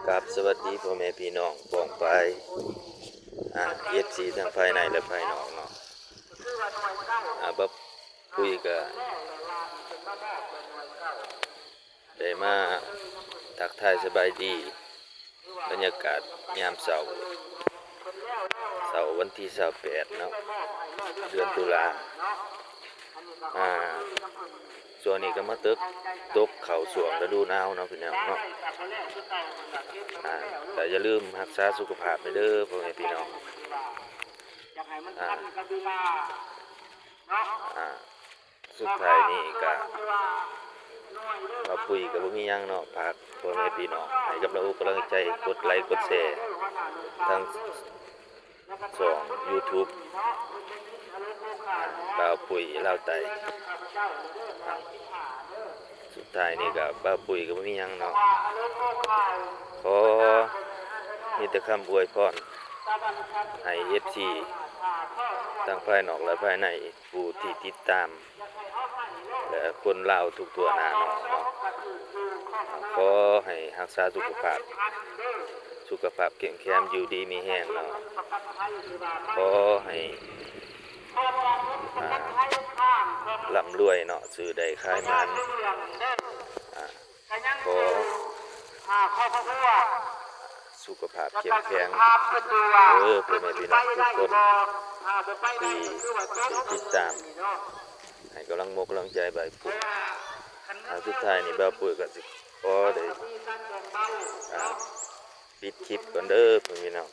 กับสวัสดีพ่อแม่พี่น้องป้องไปFC ทั้งภายในและภายนอกเนาะบับคุยกับได้มาทักทายสบายดีบรรยากาศยามเช้าวันที่28เนาะเดือนตุลาส่วนนี้ก็มาตกเข้าช่วงฤดูหนาวเนาะพี่น้องเนาะแต่อย่าลืมรักษาสุขภาพเด้อพ่อแม่พี่น้องสุดท้ายนี้ก็มาคุยกับบ่มีหยังเนาะฝากพ่อแม่พี่น้องให้กำลังใจกดไลค์กดแชร์ทั้งช่อง YouTube บ่าวปุ๋ยลาวไต้สุดท้ายนี้ก็บ่าวปุ๋ยก็บ่มีหยังเนาะขอมีแต่คำอวยพรให้ FC ทั้งภายนอกและภายในผู้ที่ติดตามและคนลาวทุกตัวหน้าเนาะขอให้รักษาสุขภาพแข็งแรงอยู่ดีมีแรงเนาะขอให้ร่ำรวยเนาะซื้อได้ขายมันขอสุขภาพเข้มแข็งเพื่อแม่พี่น้องทุกคนที่ติดตามให้กำลังใจบ่าวปุ๋ยสุดท้ายนี่บ่าวปุ๋ยก็สิขอได้ปิดคลิปก่อนเด้อพี่น้อง